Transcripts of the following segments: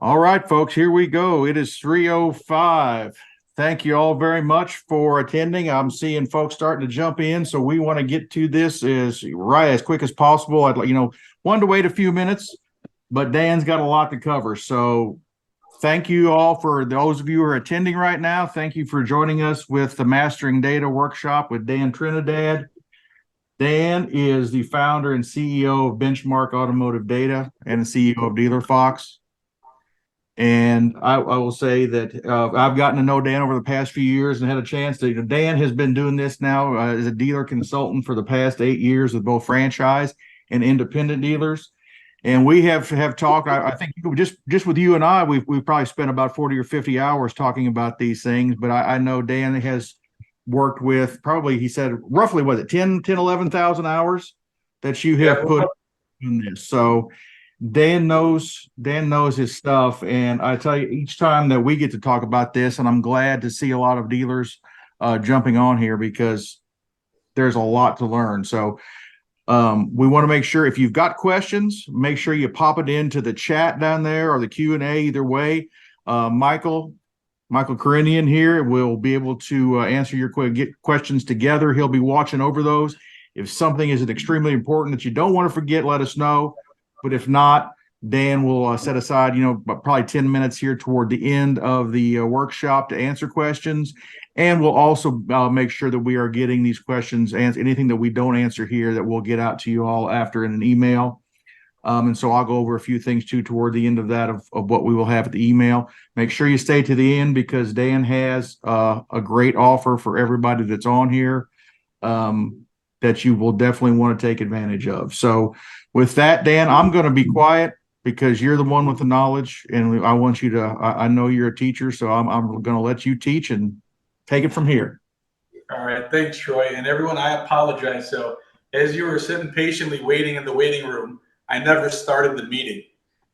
All right, folks, here we go. It is 3:05. Thank you all very much for attending. I'm seeing folks starting to jump in, so we want to get to this as quick as possible. Wanted to wait a few minutes, but Dan's got a lot to cover. So thank you all for those of you who are attending right now. Thank you for joining us with the Mastering Data Workshop with Dan Trinidad. Dan is the founder and CEO of Benchmark Automotive Data and the CEO of Dealer Fox. And I will say that I've gotten to know Dan over the past few years and had a chance to. Dan has been doing this now as a dealer consultant for the past 8 years with both franchise and independent dealers. And we have talked. I think just with you and I, we've probably spent about 40 or 50 hours talking about these things. But I know Dan has worked with probably, he said, roughly, was it 11,000 hours that you have put in this. So Dan knows his stuff, and I tell you, each time that we get to talk about this, and I'm glad to see a lot of dealers jumping on here because there's a lot to learn. So we want to make sure if you've got questions, make sure you pop it into the chat down there or the Q&A. Either way, Michael Karinian here will be able to answer your questions together. He'll be watching over those. If something is extremely important that you don't want to forget, let us know. But if not, Dan will set aside, probably 10 minutes here toward the end of the workshop to answer questions. And we'll also make sure that we are getting these questions, and anything that we don't answer here, that we'll get out to you all after in an email. And so I'll go over a few things too toward the end of that of what we will have at the email. Make sure you stay to the end because Dan has a great offer for everybody that's on here that you will definitely want to take advantage of. So with that, Dan, I'm going to be quiet because you're the one with the knowledge, and I want you to. I know you're a teacher, so I'm going to let you teach and take it from here. All right, thanks, Troy, and everyone. I apologize. So as you were sitting patiently waiting in the waiting room, I never started the meeting.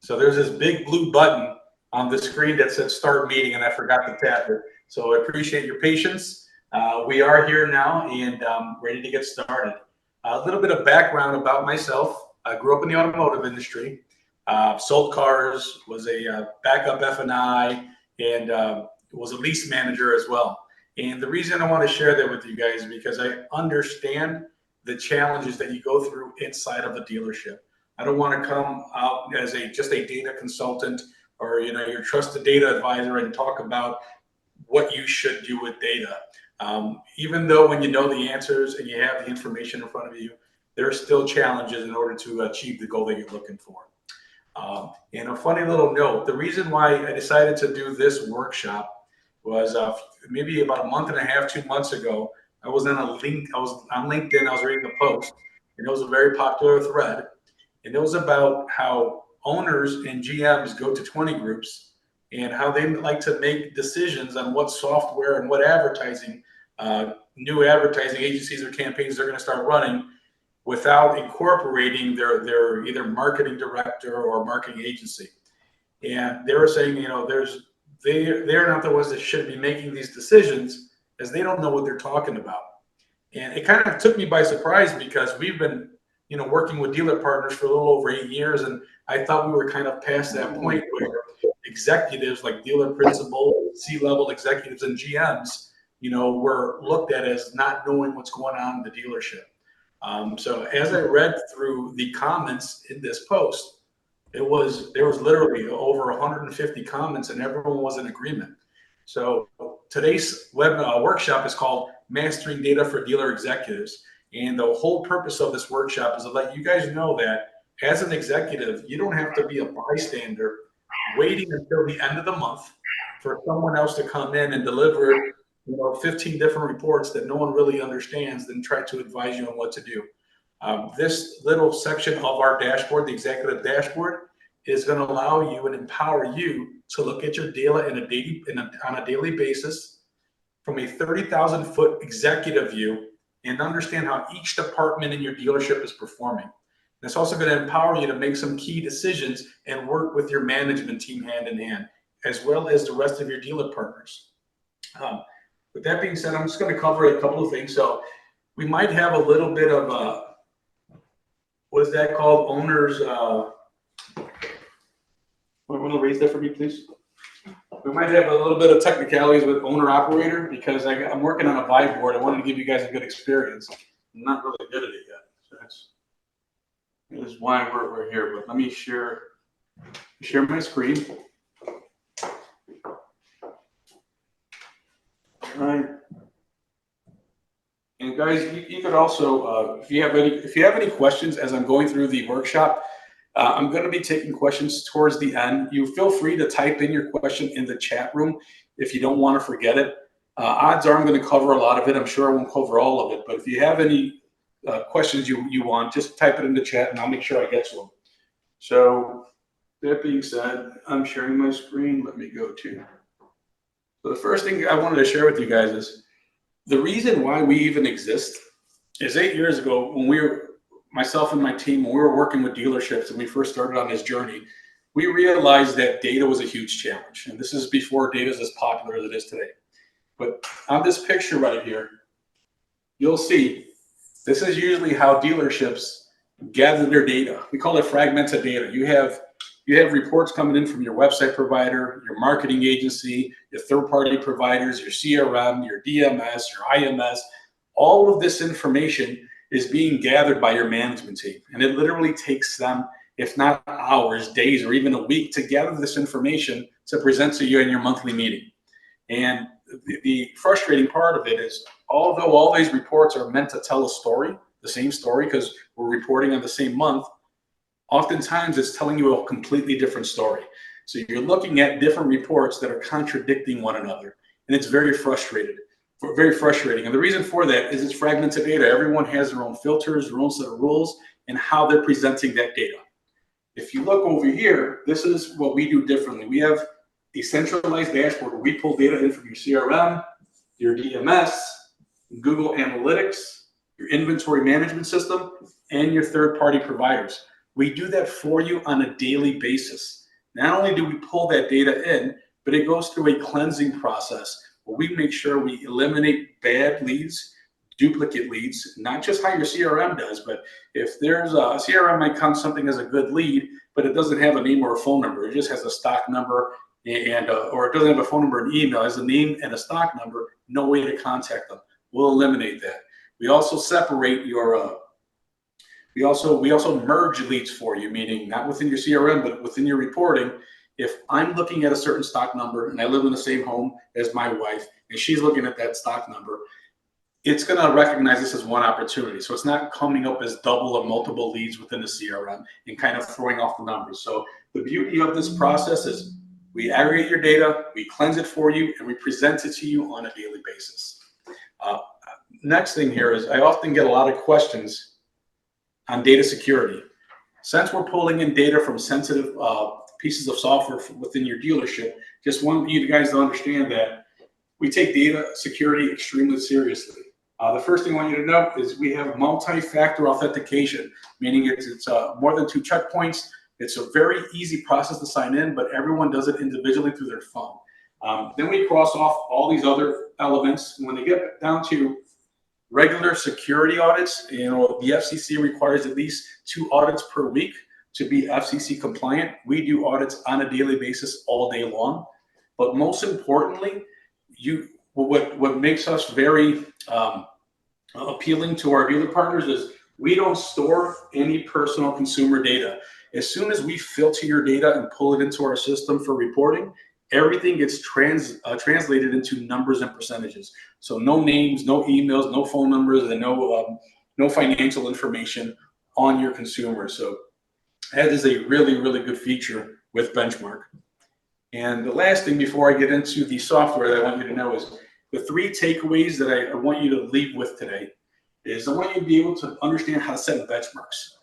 So there's this big blue button on the screen that said "Start Meeting," and I forgot to tap it. So I appreciate your patience. We are here now and ready to get started. A little bit of background about myself. I grew up in the automotive industry, sold cars, was a backup F&I, and was a lease manager as well. And the reason I want to share that with you guys is because I understand the challenges that you go through inside of a dealership. I don't want to come out as just a data consultant or your trusted data advisor and talk about what you should do with data. Even though when you know the answers and you have the information in front of you, there are still challenges in order to achieve the goal that you're looking for. And a funny little note, the reason why I decided to do this workshop was maybe about a month and a half, 2 months ago, I was on LinkedIn, I was reading a post, and it was a very popular thread. And it was about how owners and GMs go to 20 groups and how they like to make decisions on what software and what advertising, new advertising agencies or campaigns they're going to start running without incorporating their either marketing director or marketing agency. And they were saying, they're not the ones that should be making these decisions as they don't know what they're talking about. And it kind of took me by surprise because we've been, working with dealer partners for a little over 8 years. And I thought we were kind of past that point where executives like dealer principals, C-level executives and GMs, were looked at as not knowing what's going on in the dealership. So as I read through the comments in this post, there was literally over 150 comments and everyone was in agreement. So today's workshop is called Mastering Data for Dealer Executives. And the whole purpose of this workshop is to let you guys know that as an executive, you don't have to be a bystander waiting until the end of the month for someone else to come in and deliver 15 different reports that no one really understands, then try to advise you on what to do. This little section of our dashboard, the executive dashboard, is going to allow you and empower you to look at your data on a daily basis from a 30,000-foot executive view and understand how each department in your dealership is performing. And it's also going to empower you to make some key decisions and work with your management team hand in hand, as well as the rest of your dealer partners. With that being said, I'm just going to cover a couple of things. So we might have a little bit of what is that called? Owners. Want to raise that for me, please? We might have a little bit of technicalities with owner operator because I'm working on a vibe board. I wanted to give you guys a good experience. I'm not really good at it yet. So that is why we're here. But let me share my screen. All right. And guys, you could also, if you have any questions as I'm going through the workshop, I'm going to be taking questions towards the end. You feel free to type in your question in the chat room if you don't want to forget it. Odds are I'm going to cover a lot of it. I'm sure I won't cover all of it, but if you have any questions you want, just type it in the chat and I'll make sure I get to them. So that being said, I'm sharing my screen. Let me go to. So the first thing I wanted to share with you guys is the reason why we even exist is 8 years ago when myself and my team, when we were working with dealerships and we first started on this journey, we realized that data was a huge challenge. And this is before data is as popular as it is today. But on this picture right here, you'll see this is usually how dealerships gather their data. We call it fragmented data. You have reports coming in from your website provider, your marketing agency, your third-party providers, your CRM, your DMS, your IMS. All of this information is being gathered by your management team. And it literally takes them, if not hours, days, or even a week to gather this information to present to you in your monthly meeting. And the frustrating part of it is, although all these reports are meant to tell a story, the same story, because we're reporting on the same month, oftentimes it's telling you a completely different story. So you're looking at different reports that are contradicting one another. And it's very frustrating. And the reason for that is it's fragmented data. Everyone has their own filters, their own set of rules, and how they're presenting that data. If you look over here, this is what we do differently. We have a centralized dashboard where we pull data in from your CRM, your DMS, Google Analytics, your inventory management system, and your third-party providers. We do that for you on a daily basis. Not only do we pull that data in, but it goes through a cleansing process where we make sure we eliminate bad leads, duplicate leads, not just how your CRM does, but if there's a CRM might count something as a good lead, but it doesn't have a name or a phone number. It just has a stock number and or it doesn't have a phone number and email. It has a name and a stock number, no way to contact them. We'll eliminate that. We also separate your we also merge leads for you, meaning not within your CRM, but within your reporting. If I'm looking at a certain stock number and I live in the same home as my wife and she's looking at that stock number, it's going to recognize this as one opportunity. So it's not coming up as double or multiple leads within the CRM and kind of throwing off the numbers. So the beauty of this process is we aggregate your data, we cleanse it for you, and we present it to you on a daily basis. Next thing here is I often get a lot of questions on data security. Since we're pulling in data from sensitive pieces of software within your dealership, just want you guys to understand that we take data security extremely seriously. The first thing I want you to know is we have multi-factor authentication, meaning it's more than 2 checkpoints. It's a very easy process to sign in, but everyone does it individually through their phone. Then we cross off all these other elements. And when they get down to regular security audits, the FCC requires at least 2 audits per week to be FCC compliant. We do audits on a daily basis all day long. But most importantly, what makes us very appealing to our dealer partners is we don't store any personal consumer data. As soon as we filter your data and pull it into our system for reporting, everything gets translated into numbers and percentages. So no names, no emails, no phone numbers, and no financial information on your consumer. So that is a really, really good feature with Benchmark. And the last thing before I get into the software that I want you to know is the 3 takeaways that I want you to leave with today is I want you to be able to understand how to set benchmarks.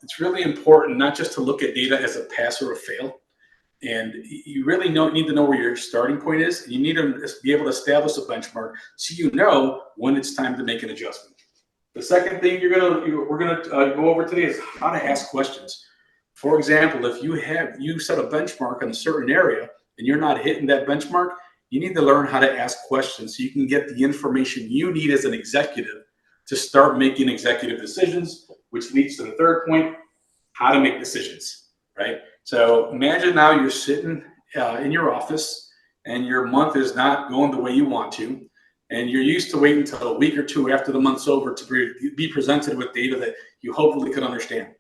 It's really important not just to look at data as a pass or a fail. And you really need to know where your starting point is. You need to be able to establish a benchmark so you know when it's time to make an adjustment. The second thing we're gonna go over today is how to ask questions. For example, if you set a benchmark in a certain area and you're not hitting that benchmark, you need to learn how to ask questions so you can get the information you need as an executive to start making executive decisions, which leads to the third point, how to make decisions, right? So imagine now you're sitting in your office and your month is not going the way you want to. And you're used to waiting until a week or two after the month's over to be presented with data that you hopefully could understand.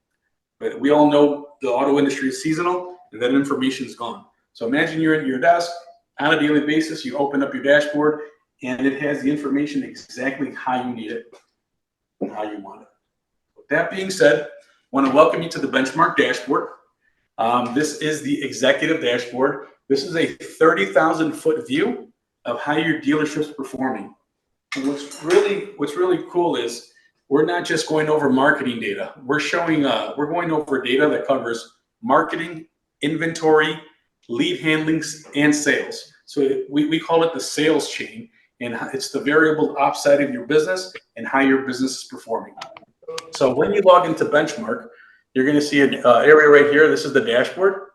But we all know the auto industry is seasonal and that information is gone. So imagine you're at your desk on a daily basis, you open up your dashboard and it has the information exactly how you need it and how you want it. With that being said, I want to welcome you to the benchmark dashboard. This is the executive dashboard. This is a 30,000 foot view of how your dealership's performing. And what's really cool is we're not just going over marketing data. We're going over data that covers marketing, inventory, lead handling, and sales. So we call it the sales chain, and it's the variable upside of your business and how your business is performing. So when you log into Benchmark, you're going to see an area right here. This is the dashboard.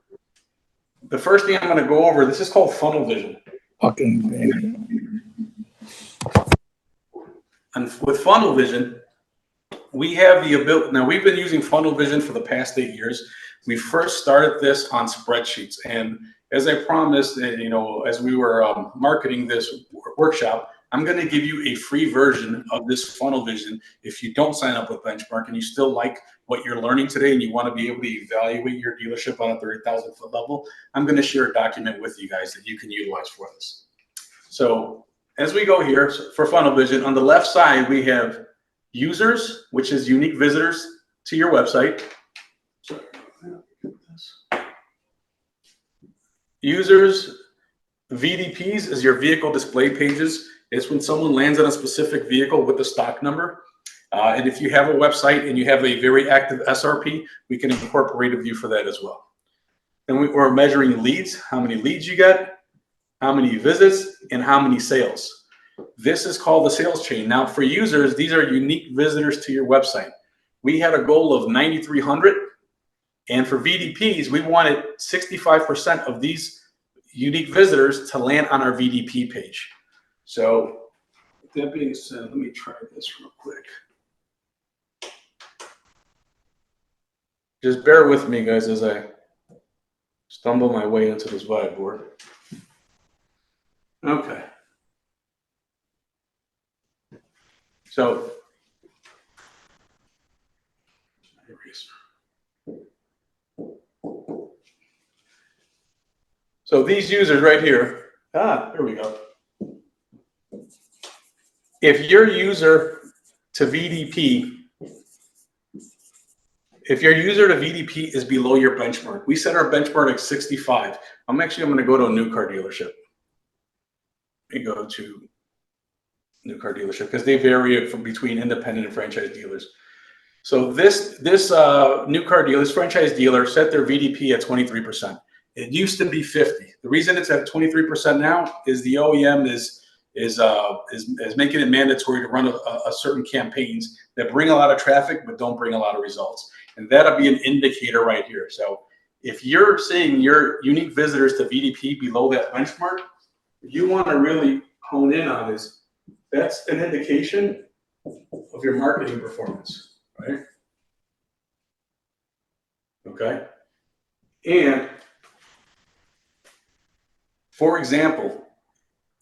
The first thing I'm going to go over, this is called funnel vision. And with funnel vision, we have the ability. Now, we've been using funnel vision for the past 8 years. We first started this on spreadsheets. And as I promised, as we were marketing this workshop, I'm going to give you a free version of this funnel vision if you don't sign up with Benchmark and you still like what you're learning today and you want to be able to evaluate your dealership on a 30,000 foot level. I'm going to share a document with you guys that you can utilize for this. So as we go here for funnel vision, on the left side, we have users, which is unique visitors to your website. Users, VDPs is your vehicle display pages. It's when someone lands on a specific vehicle with the stock number. And if you have a website and you have a very active SRP, we can incorporate a view for that as well. Then we're measuring leads, how many leads you get, how many visits, and how many sales. This is called the sales chain. Now for users, these are unique visitors to your website. We had a goal of 9,300. And for VDPs, we wanted 65% of these unique visitors to land on our VDP page. So with that being said, let me try this real quick. Just bear with me, guys, as I stumble my way into this whiteboard. Okay. So, these users right here, here we go. If your user to VDP, is below your benchmark, we set our benchmark at 65. I'm going to go to a new car dealership. Let me go to new car dealership because they vary from between independent and franchise dealers. So this new car dealer, this franchise dealer set their VDP at 23%. It used to be 50. The reason it's at 23% now is the OEM is making it mandatory to run a certain campaigns that bring a lot of traffic but don't bring a lot of results. And that'll be an indicator right here. So if you're seeing your unique visitors to VDP below that benchmark, you want to really hone in on this. That's an indication of your marketing performance, right? Okay. And for example,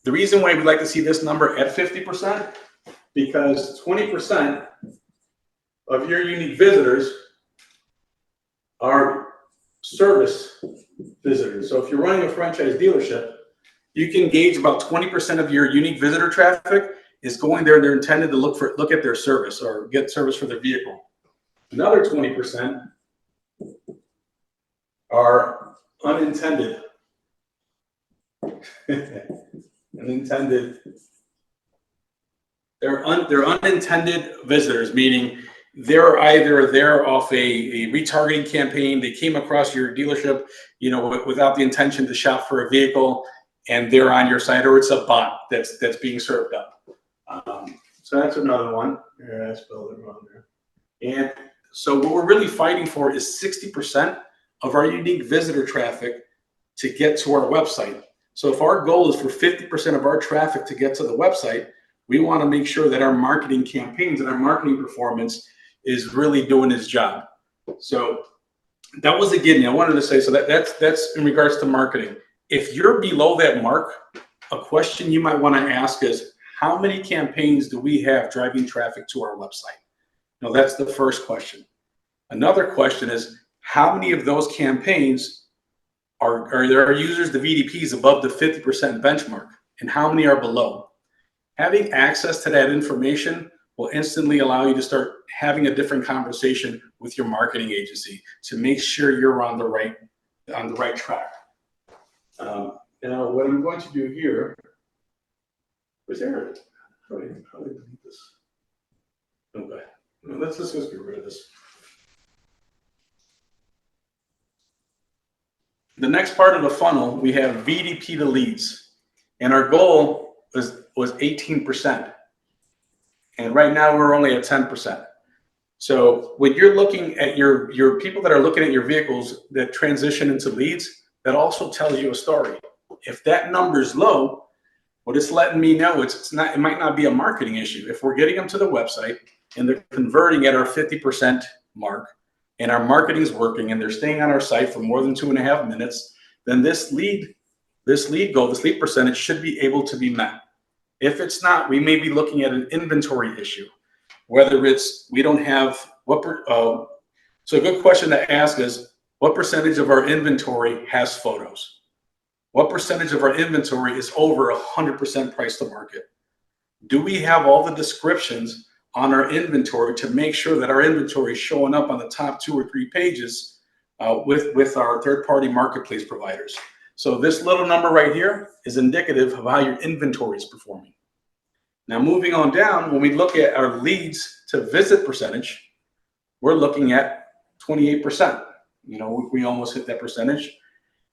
the reason why we'd like to see this number at 50%, because 20% of your unique visitors are service visitors. So if you're running a franchise dealership, you can gauge about 20% of your unique visitor traffic is going there. They're intended to look at their service or get service for their vehicle. Another 20% are unintended. They're unintended visitors, meaning they're either there off a retargeting campaign. They came across your dealership, without the intention to shop for a vehicle, and they're on your site, or it's a bot that's being served up. So that's another one. Yeah, I spelled it wrong there. And so what we're really fighting for is 60% of our unique visitor traffic to get to our website. So if our goal is for 50% of our traffic to get to the website, we want to make sure that our marketing campaigns and our marketing performance is really doing its job. So that was a gimme. I wanted to say, so that's in regards to marketing. If you're below that mark, a question you might want to ask is, how many campaigns do we have driving traffic to our website? Now, that's the first question. Another question is, how many of those campaigns are there users, the VDPs above the 50% benchmark, and how many are below? Having access to that information will instantly allow you to start having a different conversation with your marketing agency to make sure you're on the right track. Now, what I'm going to do here, was there? How do I delete this? Okay, let's just get rid of this. The next part of the funnel, we have VDP to leads, and our goal was 18%, and right now we're only at 10%. So when you're looking at your people that are looking at your vehicles that transition into leads, that also tells you a story. If that number is low, what it's letting me know it might not be a marketing issue. If we're getting them to the website and they're converting at our 50% mark, and our marketing is working and they're staying on our site for more than 2.5 minutes, then this lead goal, this lead percentage should be able to be met. If it's not, we may be looking at an inventory issue, whether it's we don't have so a good question to ask is, what percentage of our inventory has photos? What percentage of our inventory is over 100% price to market? Do we have all the descriptions on our inventory to make sure that our inventory is showing up on the top 2 or 3 pages with our third-party marketplace providers? So this little number right here is indicative of how your inventory is performing. Now, moving on down, when we look at our leads to visit percentage, we're looking at 28%. We almost hit that percentage.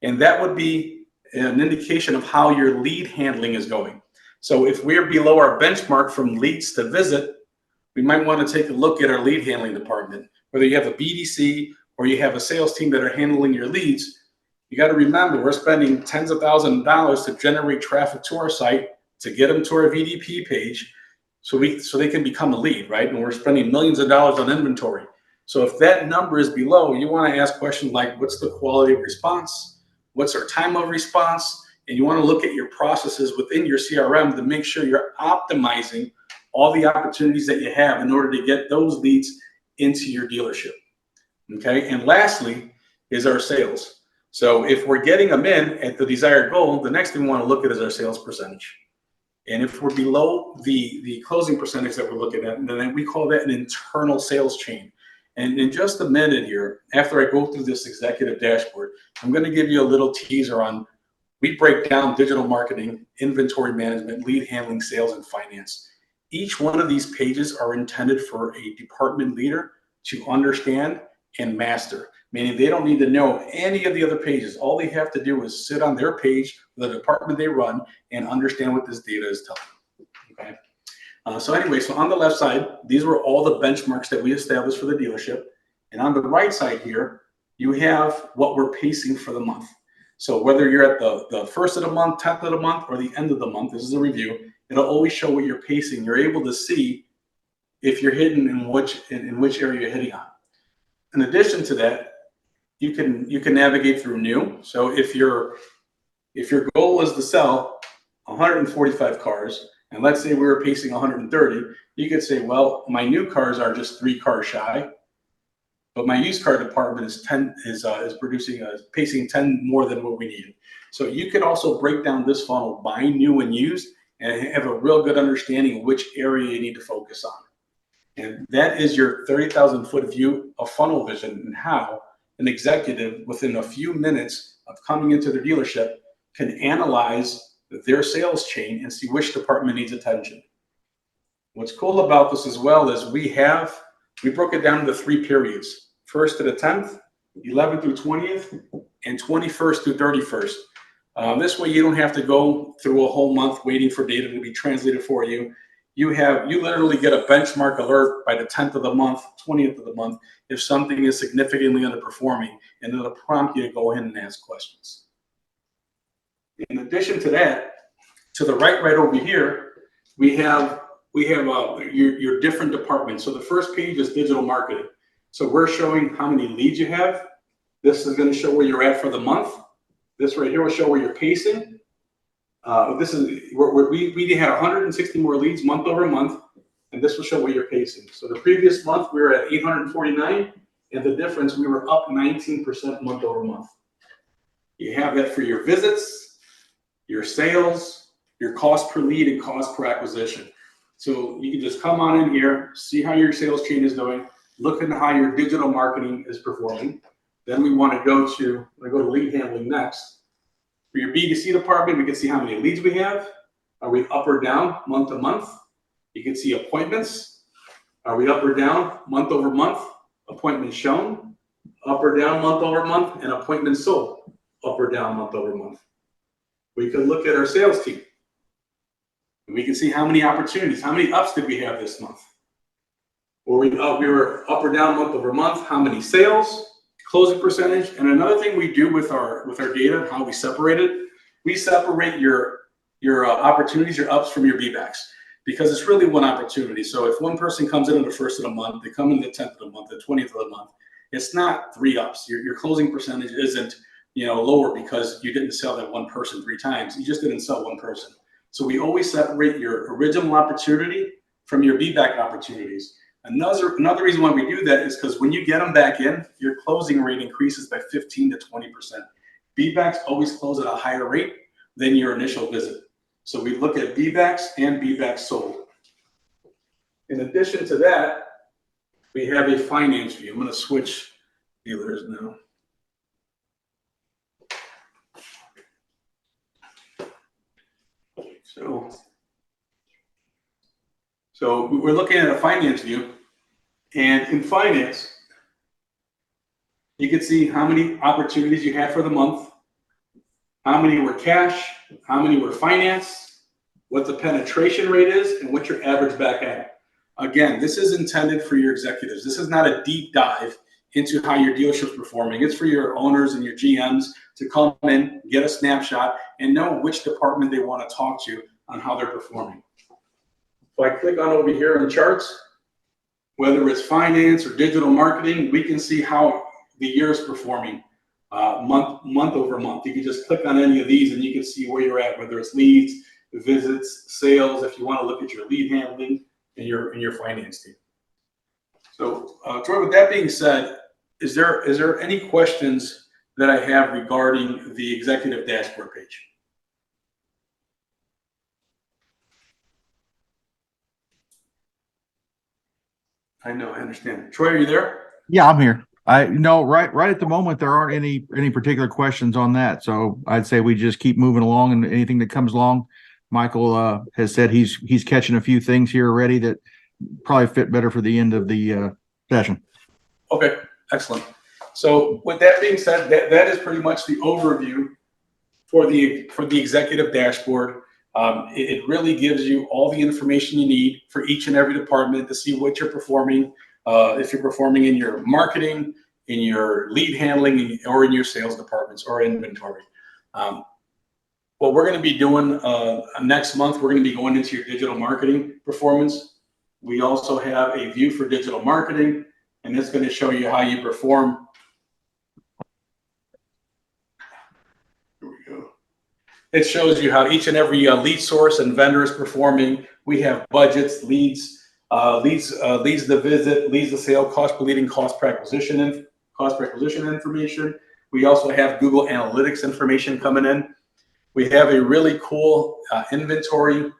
And that would be an indication of how your lead handling is going. So if we're below our benchmark from leads to visit, we might want to take a look at our lead handling department. Whether you have a BDC or you have a sales team that are handling your leads, you got to remember we're spending tens of thousands of dollars to generate traffic to our site, to get them to our VDP page, so they can become a lead, right? And we're spending millions of dollars on inventory. So if that number is below, you want to ask questions like, what's the quality of response? What's our time of response? And you want to look at your processes within your CRM to make sure you're optimizing all the opportunities that you have in order to get those leads into your dealership. Okay, and lastly is our sales. So if we're getting them in at the desired goal, the next thing we want to look at is our sales percentage. And if we're below the closing percentage that we're looking at, then we call that an internal sales chain. And in just a minute here, after I go through this executive dashboard, I'm going to give you a little teaser on, we break down digital marketing, inventory management, lead handling, sales, and finance. Each one of these pages are intended for a department leader to understand and master, meaning they don't need to know any of the other pages. All they have to do is sit on their page for the department they run and understand what this data is telling them. Okay. So anyway, so on the left side, these were all the benchmarks that we established for the dealership. And on the right side here, you have what we're pacing for the month. So whether you're at the first of the month, 10th of the month, or the end of the month, this is a review. It'll always show what you're pacing. You're able to see if you're hitting in which area you're hitting on. In addition to that, you can navigate through new. So if your goal is to sell 145 cars, and let's say we were pacing 130, you could say, well, my new cars are just 3 cars shy, but my used car department is pacing 10 more than what we need. So you could also break down this funnel by new and used and have a real good understanding of which area you need to focus on. And that is your 30,000 foot view of funnel vision, and how an executive within a few minutes of coming into their dealership can analyze their sales chain and see which department needs attention. What's cool about this as well is we broke it down into 3 periods: 1st to the 10th, 11th through 20th, and 21st through 31st. This way you don't have to go through a whole month waiting for data to be translated for you. You literally get a benchmark alert by the 10th of the month, 20th of the month, if something is significantly underperforming, and it'll prompt you to go in and ask questions. In addition to that, to the right over here, we have your different departments. So the first page is digital marketing. So we're showing how many leads you have, This is going to show where you're at for the month. This right here will show where you're pacing. This is where we had 160 more leads month over month, and this will show where you're pacing. So the previous month we were at 849, and the difference we were up 19% month over month. You have that for your visits, your sales, your cost per lead, and cost per acquisition. So you can just come on in here, see how your sales chain is doing, look at how your digital marketing is performing. Then we want to go to lead handling next. For your B2C department, we can see how many leads we have. Are we up or down month to month? You can see appointments. Are we up or down month over month? Appointments shown. Up or down month over month, and appointments sold. Up or down month over month. We can look at our sales team. And we can see how many opportunities, how many ups did we have this month? We were up or down month over month. How many sales? Closing percentage. And another thing we do with our data, how we separate it, we separate your opportunities, your ups from your beatbacks, because it's really one opportunity. So if one person comes in on the 1st of the month, they come in the 10th of the month, the 20th of the month, it's not 3 ups. Your closing percentage isn't lower because you didn't sell that one person 3 times. You just didn't sell one person. So we always separate your original opportunity from your beatback opportunities. Another reason why we do that is because when you get them back in, your closing rate increases by 15 to 20%. Beatbacks always close at a higher rate than your initial visit. So we look at beatbacks and beatbacks sold. In addition to that, we have a finance view. I'm going to switch dealers now. So we're looking at a finance view, and in finance, you can see how many opportunities you had for the month, how many were cash, how many were finance, what the penetration rate is, and what your average back end. Again, this is intended for your executives. This is not a deep dive into how your dealership's performing. It's for your owners and your GMs to come in, get a snapshot, and know which department they want to talk to on how they're performing. If I click on over here on the charts, whether it's finance or digital marketing, we can see how the year is performing month over month. You can just click on any of these and you can see where you're at, whether it's leads, visits, sales, if you want to look at your lead handling and your finance team. So Troy, with that being said, is there any questions that I have regarding the executive dashboard page? I know, I understand. Troy, are you there? Yeah, I'm here. Right at the moment there aren't any particular questions on that. So I'd say we just keep moving along, and anything that comes along, Michael has said he's catching a few things here already that probably fit better for the end of the session. Okay, excellent. So with that being said, that is pretty much the overview for the executive dashboard. It really gives you all the information you need for each and every department to see what you're performing. If you're performing in your marketing, in your lead handling, or in your sales departments or inventory. What we're going to be doing next month, we're going to be going into your digital marketing performance. We also have a view for digital marketing, and it's going to show you how you perform. Here we go. It shows you how each and every lead source and vendor is performing. We have budgets, leads the visit, leads the sale, cost per lead, and cost per acquisition information. We also have Google Analytics information coming in. We have a really cool inventory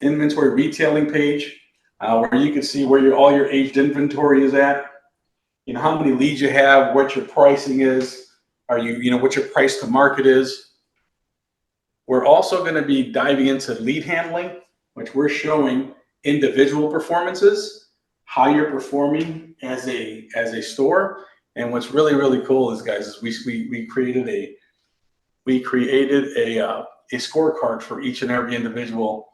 retailing page where you can see where all your aged inventory is at. You know how many leads you have, what your pricing is, what your price to market is. We're also going to be diving into lead handling, which we're showing individual performances, how you're performing as a store. And what's really, really cool is, guys, is we created a scorecard for each and every individual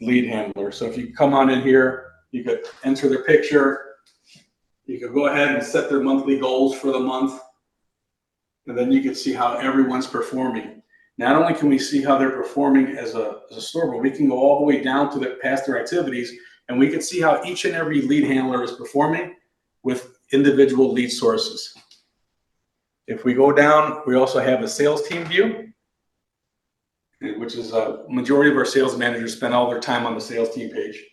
lead handler. So if you come on in here, you could enter their picture, you could go ahead and set their monthly goals for the month, and then you can see how everyone's performing. Not only can we see how they're performing as a store, but we can go all the way down to past their activities, and we can see how each and every lead handler is performing with individual lead sources. If we go down, we also have a sales team view, which is a majority of our sales managers spend all their time on the sales team page.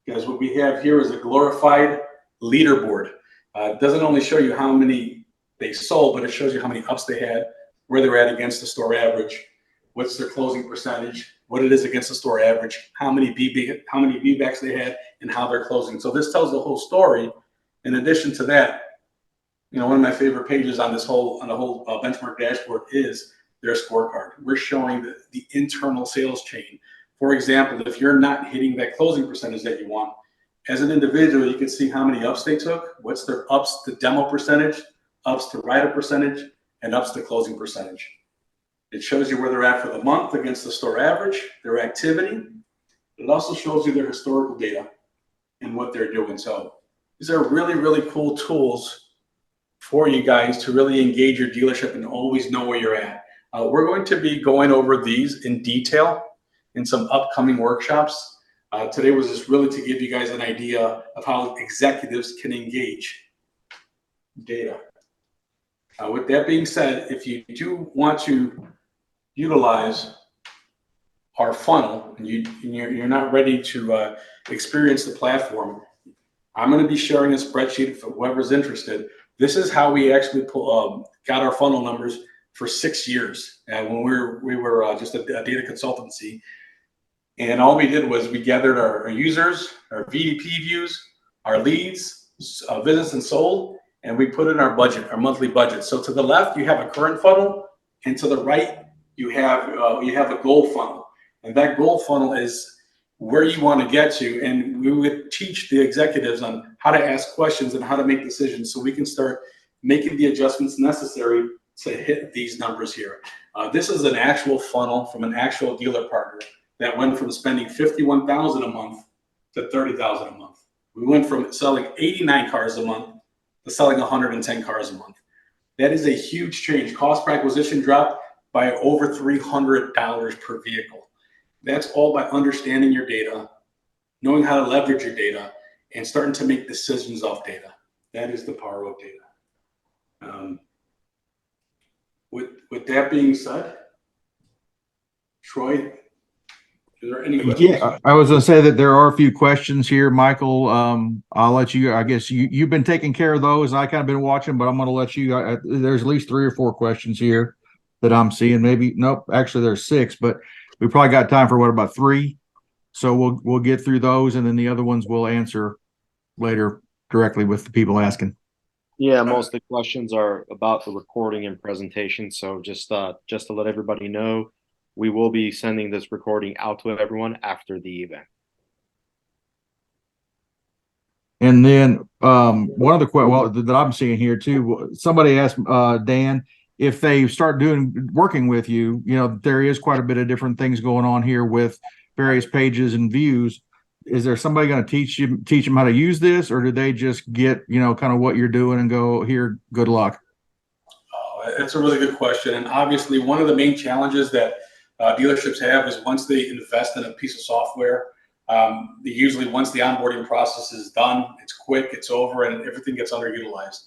Because what we have here is a glorified leaderboard. It doesn't only show you how many they sold, but it shows you how many ups they had, where they're at against the store average, what's their closing percentage, what it is against the store average, how many VBACs they had, and how they're closing. So this tells the whole story. In addition to that, you know, one of my favorite pages on the whole benchmark dashboard is their scorecard. We're showing the internal sales chain. For example, if you're not hitting that closing percentage that you want, as an individual, you can see how many ups they took, what's their ups to demo percentage, ups to write-up percentage, and ups to closing percentage. It shows you where they're at for the month against the store average, their activity. It also shows you their historical data and what they're doing. So these are really, really cool tools for you guys to really engage your dealership and always know where you're at. We're going to be going over these in detail in some upcoming workshops. Today was just really to give you guys an idea of how executives can engage data. With that being said, if you do want to utilize our funnel and you're not ready to experience the platform, I'm going to be sharing a spreadsheet for whoever's interested. This is how we actually got our funnel numbers for 6 years. And when we were just a data consultancy, and all we did was we gathered our users, our VDP views, our leads, visits and sold, and we put in our budget, our monthly budget. So to the left, you have a current funnel, and to the right, you have a goal funnel. And that goal funnel is where you want to get to. And we would teach the executives on how to ask questions and how to make decisions so we can start making the adjustments necessary to hit these numbers here. This is an actual funnel from an actual dealer partner that went from spending $51,000 a month to $30,000 a month. We went from selling 89 cars a month to selling 110 cars a month. That is a huge change. Cost per acquisition dropped by over $300 per vehicle. That's all by understanding your data, knowing how to leverage your data, and starting to make decisions off data. That is the power of data. With that being said, Troy, is there any questions? Yeah, I was going to say that there are a few questions here, Michael. I'll let you. I guess you've been taking care of those. I kind of been watching, but I'm going to let you. There's at least 3 or 4 questions here that I'm seeing. Maybe nope. Actually, there's 6, but we probably got time for what, about 3. So we'll get through those, and then the other ones we'll answer later directly with the people asking. Yeah, most of the questions are about the recording and presentation. So just to let everybody know, we will be sending this recording out to everyone after the event. And then one of the questions that I'm seeing here too, somebody asked Dan, if they start working with you, you know, there is quite a bit of different things going on here with various pages and views. Is there somebody going to teach them how to use this, or do they just get, you know, kind of what you're doing and go, here, good luck? Oh, that's a really good question. And obviously one of the main challenges that dealerships have is once they invest in a piece of software, they usually, once the onboarding process is done, it's quick, it's over, and everything gets underutilized.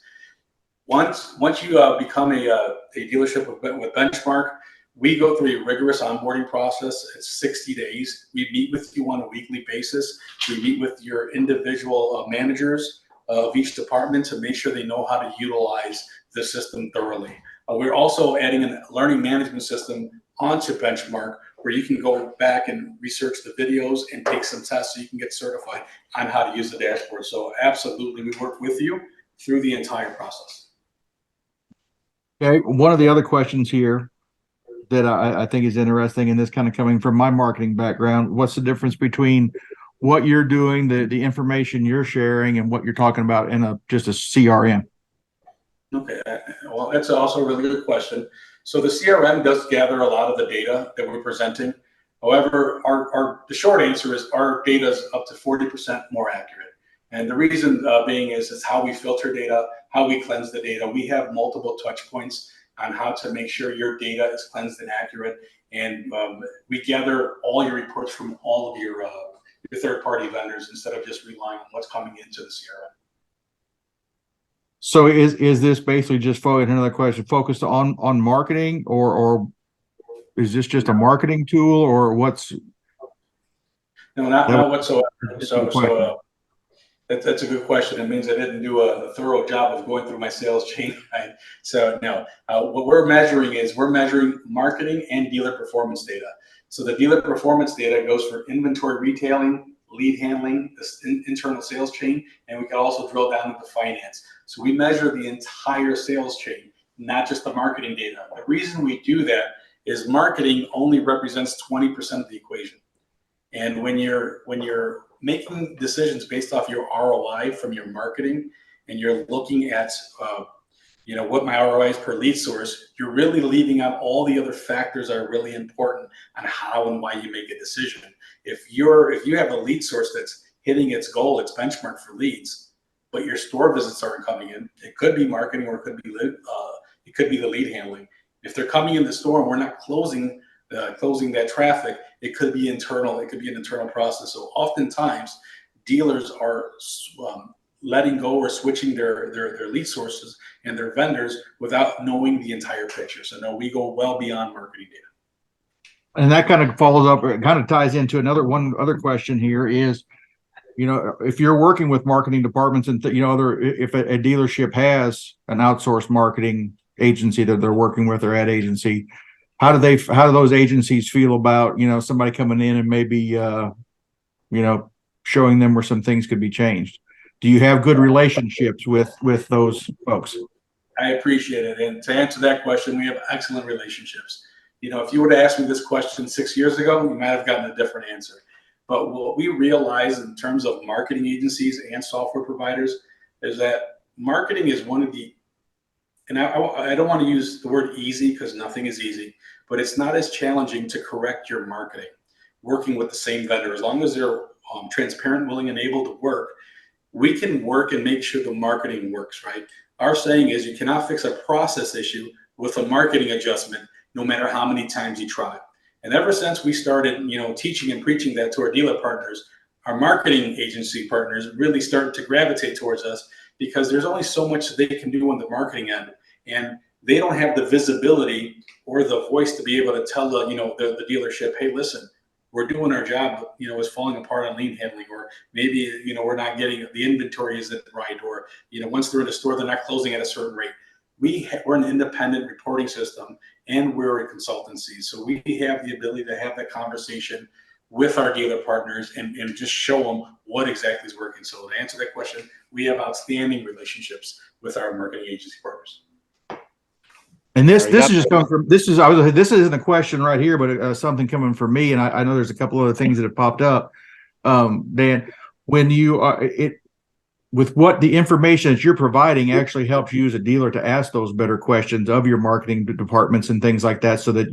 Once you become a dealership with Benchmark, we go through a rigorous onboarding process. It's 60 days. We meet with you on a weekly basis. We meet with your individual managers of each department to make sure they know how to utilize the system thoroughly. We're also adding a learning management system onto Benchmark where you can go back and research the videos and take some tests so you can get certified on how to use the dashboard. So absolutely, we work with you through the entire process. Okay, one of the other questions here that I think is interesting, and this kind of coming from my marketing background, what's the difference between what you're doing, the information you're sharing, and what you're talking about in just a CRM? Okay, well, that's also a really good question. So the CRM does gather a lot of the data that we're presenting. However, the short answer is our data is up to 40% more accurate. And the reason being is how we filter data, how we cleanse the data. We have multiple touch points on how to make sure your data is cleansed and accurate. And we gather all your reports from all of your third-party vendors instead of just relying on what's coming into the CRM. So is this basically just another question focused on marketing, or is this just a marketing tool, or what's No, that not was whatsoever. the question? That's a good question. It means I didn't do a thorough job of going through my sales chain. Right? So no, what we're measuring is we're measuring marketing and dealer performance data. So the dealer performance data goes for inventory retailing, lead handling, the internal sales chain, and we can also drill down into finance. So we measure the entire sales chain, not just the marketing data. The reason we do that is marketing only represents 20% of the equation. And when you're making decisions based off your ROI from your marketing, and you're looking at what my ROI is per lead source, you're really leaving out all the other factors that are really important on how and why you make a decision. If you have a lead source that's hitting its goal, its benchmark for leads, but your store visits aren't coming in, it could be marketing or it could be the lead handling. If they're coming in the store and we're not closing that traffic, it could be internal. It could be an internal process. So oftentimes, dealers are letting go or switching their lead sources and their vendors without knowing the entire picture. So no, we go well beyond marketing data. And that kind of follows up, it kind of ties into one other question here is, if you're working with marketing departments and if a dealership has an outsourced marketing agency that they're working with, or ad agency, how do those agencies feel about somebody coming in and maybe showing them where some things could be changed? Do you have good relationships with those folks? I appreciate it. And to answer that question, we have excellent relationships. If you were to ask me this question 6 years ago, you might have gotten a different answer. But what we realize in terms of marketing agencies and software providers is that marketing is one of the, and I don't want to use the word easy because nothing is easy, but it's not as challenging to correct your marketing working with the same vendor. As long as they're transparent, willing, and able to work, we can work and make sure the marketing works, right? Our saying is you cannot fix a process issue with a marketing adjustment, no matter how many times you try. And ever since we started, teaching and preaching that to our dealer partners, our marketing agency partners really started to gravitate towards us because there's only so much they can do on the marketing end, and they don't have the visibility or the voice to be able to tell the dealership, hey, listen, we're doing our job, is falling apart on lead handling, or maybe, we're not getting the inventory isn't right, or, once they're in a store, they're not closing at a certain rate. We're an independent reporting system, and we're a consultancy. So we have the ability to have that conversation with our dealer partners and just show them what exactly is working. So to answer that question, we have outstanding relationships with our marketing agency partners. And this is just coming from this isn't a question right here, but something coming from me, and I know there's a couple other things that have popped up. Dan, when you are with what the information that you're providing actually helps you as a dealer to ask those better questions of your marketing departments and things like that, so that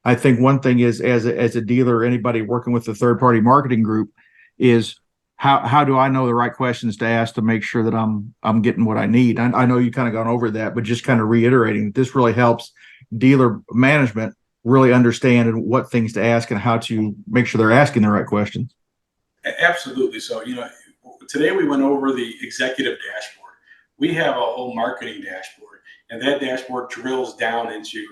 I think one thing is as a dealer, anybody working with the third party marketing group, is how do I know the right questions to ask to make sure that I'm getting what I need? I know you kind of gone over that, but just kind of reiterating, this really helps dealer management really understand what things to ask and how to make sure they're asking the right questions. Absolutely. So, today we went over the executive dashboard. We have a whole marketing dashboard, and that dashboard drills down into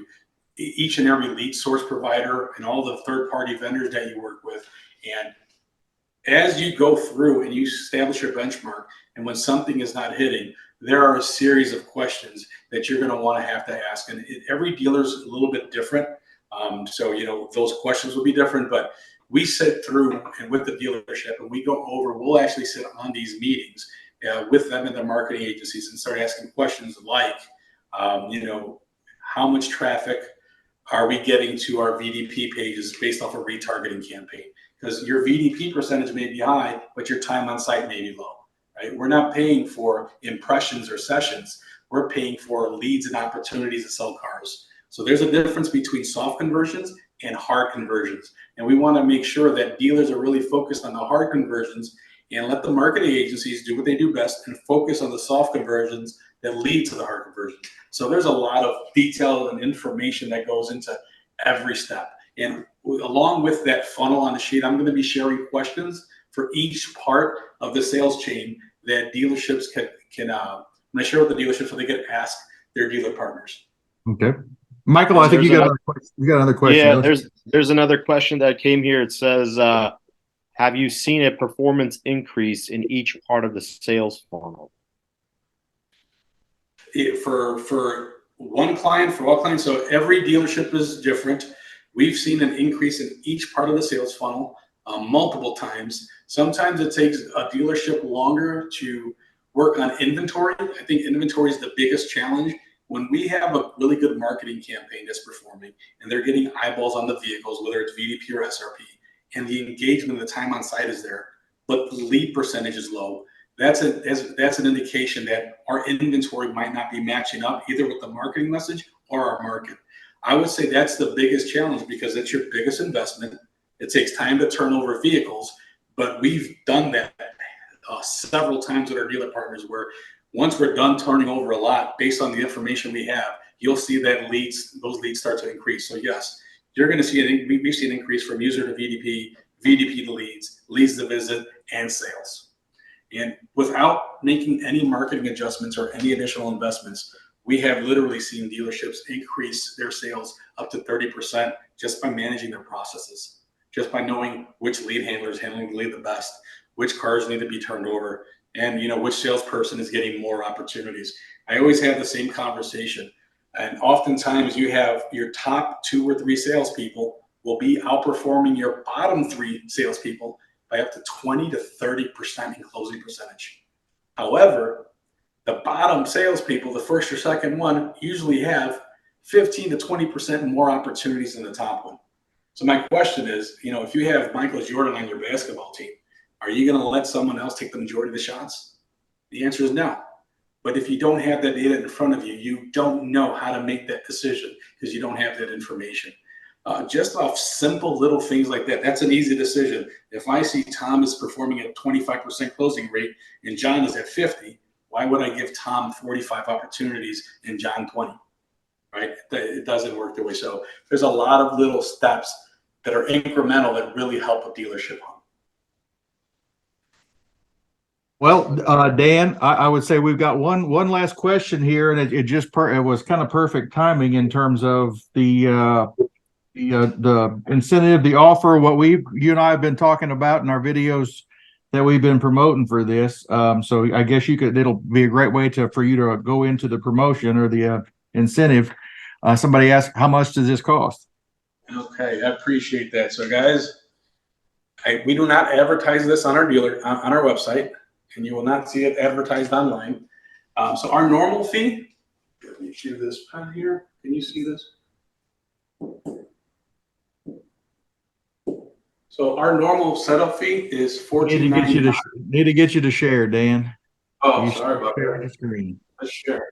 each and every lead source provider and all the third-party vendors that you work with. And as you go through and you establish your benchmark, and when something is not hitting, there are a series of questions that you're going to want to have to ask. And every dealer is a little bit different. So, those questions will be different, but we sit through and with the dealership and we go over, we'll actually sit on these meetings with them and their marketing agencies and start asking questions like, how much traffic are we getting to our VDP pages based off a retargeting campaign? Because your VDP percentage may be high, but your time on site may be low, right? We're not paying for impressions or sessions. We're paying for leads and opportunities to sell cars. So there's a difference between soft conversions and hard conversions. And we want to make sure that dealers are really focused on the hard conversions and let the marketing agencies do what they do best and focus on the soft conversions that lead to the hard conversions. So there's a lot of detail and information that goes into every step. And along with that funnel on the sheet, I'm going to be sharing questions for each part of the sales chain that dealerships can and I share with the dealership so they can ask their dealer partners. Okay. Michael, I think you got another question. Yeah, there's another question that came here. It says, have you seen a performance increase in each part of the sales funnel? For one client, for all clients, so every dealership is different. We've seen an increase in each part of the sales funnel multiple times. Sometimes it takes a dealership longer to work on inventory. I think inventory is the biggest challenge. When we have a really good marketing campaign that's performing and they're getting eyeballs on the vehicles, whether it's VDP or SRP, and the engagement, the time on site is there, but the lead percentage is low, that's an indication that our inventory might not be matching up either with the marketing message or our market. I would say that's the biggest challenge because it's your biggest investment. It takes time to turn over vehicles, but we've done that several times with our dealer partners where once we're done turning over a lot based on the information we have, you'll see that those leads start to increase. So yes, you're going to see we've seen an increase from user to VDP, VDP to leads, leads to visit, and sales. And without making any marketing adjustments or any additional investments, we have literally seen dealerships increase their sales up to 30% just by managing their processes, just by knowing which lead handler is handling the lead the best, which cars need to be turned over, and which salesperson is getting more opportunities. I always have the same conversation. And oftentimes you have your top 2 or 3 salespeople will be outperforming your bottom 3 salespeople by up to 20 to 30% in closing percentage. However, the bottom salespeople, the first or second one, usually have 15 to 20% more opportunities than the top one. So my question is, if you have Michael Jordan on your basketball team, are you going to let someone else take the majority of the shots? The answer is no. But if you don't have that data in front of you, you don't know how to make that decision because you don't have that information. Just off simple little things like that, that's an easy decision. If I see Tom is performing at 25% closing rate and John is at 50, why would I give Tom 45 opportunities and John 20? Right? It doesn't work that way. So there's a lot of little steps that are incremental that really help a dealership home. Well, Dan, I would say we've got one last question here, and it was kind of perfect timing in terms of the incentive, the offer, what you and I have been talking about in our videos that we've been promoting for this. So I guess it'll be a great way for you to go into the promotion or the incentive. Somebody asked, how much does this cost? Okay, I appreciate that. So guys, we do not advertise this on our website, and you will not see it advertised online. So our normal fee, let me show this pen here. Can you see this? So our normal setup fee is $14.99. Need to get you to share, Dan. Oh, sorry about share that. the screen. Let's share.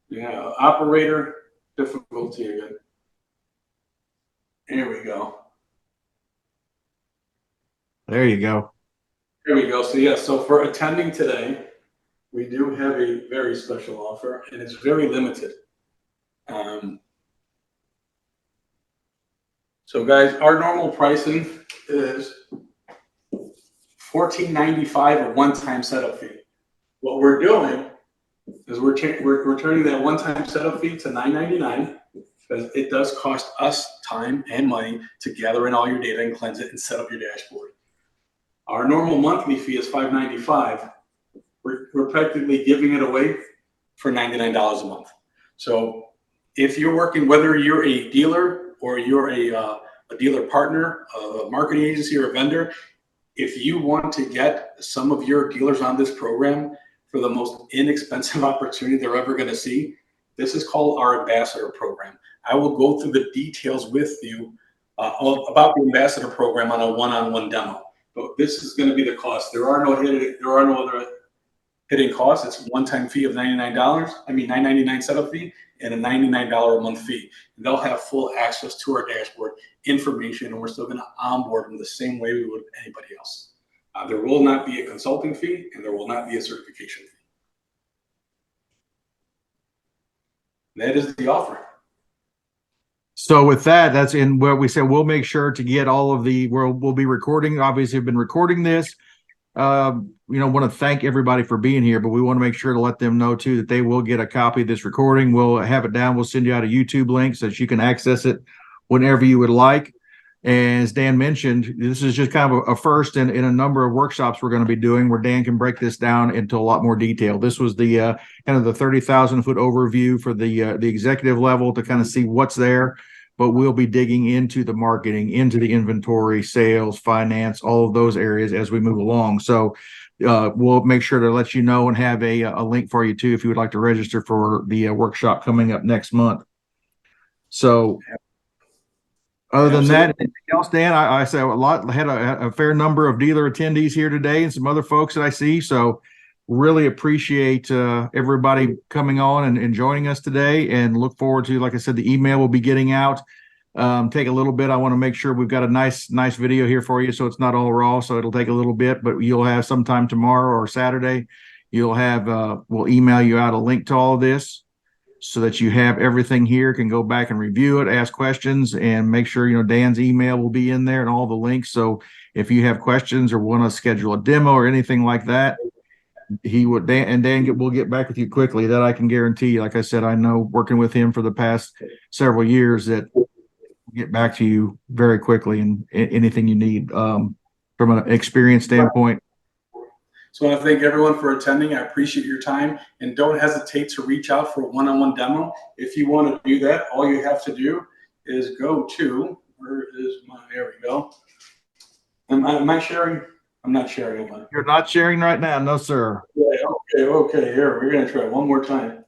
Yeah, operator difficulty again. Here we go. There you go. Here we go. So yes, so for attending today, we do have a very special offer, and it's very limited. So guys, our normal pricing is $14.95 a one-time setup fee. What we're doing is we're turning that one-time setup fee to $9.99 because it does cost us time and money to gather in all your data and cleanse it and set up your dashboard. Our normal monthly fee is $5.95. We're practically giving it away for $99 a month. So if you're working, whether you're a dealer or you're a dealer partner, a marketing agency, or a vendor, if you want to get some of your dealers on this program for the most inexpensive opportunity they're ever going to see, this is called our ambassador program. I will go through the details with you about the ambassador program on a one-on-one demo. But this is going to be the cost. There are no other hidden costs. It's a one-time fee of $9.99 setup fee and a $99 a month fee. And they'll have full access to our dashboard information, and we're still going to onboard them the same way we would anybody else. There will not be a consulting fee, and there will not be a certification fee. That is the offer. So with that, that's in what we said. We'll make sure to get all of we'll be recording. Obviously, we've been recording this. want to thank everybody for being here, but we want to make sure to let them know too that they will get a copy of this recording. We'll have it down. We'll send you out a YouTube link so that you can access it whenever you would like. And as Dan mentioned, this is just kind of a first in a number of workshops we're going to be doing where Dan can break this down into a lot more detail. This was the kind of the 30,000 foot overview for the executive level to kind of see what's there. But we'll be digging into the marketing, into the inventory, sales, finance, all of those areas as we move along. So we'll make sure to let you know and have a link for you too if you would like to register for the workshop coming up next month. So other than that, anything else, Dan? I said had a fair number of dealer attendees here today and some other folks that I see. So really appreciate everybody coming on and joining us today, and look forward to, like I said, the email will be getting out. Take a little bit. I want to make sure we've got a nice video here for you, so it's not all raw. So it'll take a little bit, but you'll have sometime tomorrow or Saturday. You'll have we'll email you out a link to all of this so that you have everything here, can go back and review it, ask questions, and make sure Dan's email will be in there and all the links. So if you have questions or want to schedule a demo or anything like that, Dan will get back with you quickly. That I can guarantee. Like I said, I know working with him for the past several years that we'll get back to you very quickly and anything you need from an experience standpoint. So I want to thank everyone for attending. I appreciate your time, and don't hesitate to reach out for a one-on-one demo. If you want to do that, all you have to do is go to, there we go. Am I sharing? I'm not sharing. You're not sharing right now. No, sir. Okay. Here, we're going to try one more time.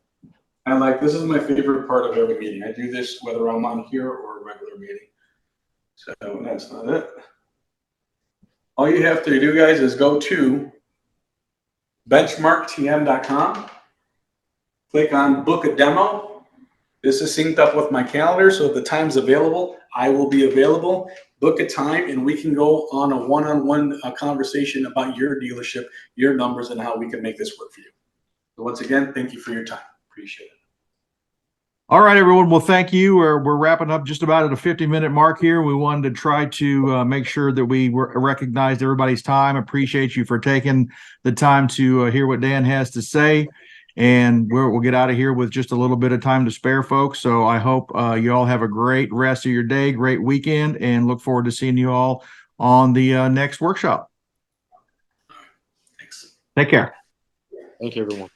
And this is my favorite part of every meeting. I do this whether I'm on here or a regular meeting. So that's not it. All you have to do, guys, is go to benchmarktm.com, click on book a demo. This is synced up with my calendar, so if the time's available, I will be available. Book a time and we can go on a one-on-one conversation about your dealership, your numbers, and how we can make this work for you. So once again, thank you for your time. Appreciate it. All right, everyone. Well, thank you. We're wrapping up just about at a 50-minute mark here. We wanted to try to make sure that we recognized everybody's time. Appreciate you for taking the time to hear what Dan has to say. And we'll get out of here with just a little bit of time to spare, folks. So I hope you all have a great rest of your day, great weekend, and look forward to seeing you all on the next workshop. Thanks. Take care. Thank you, everyone.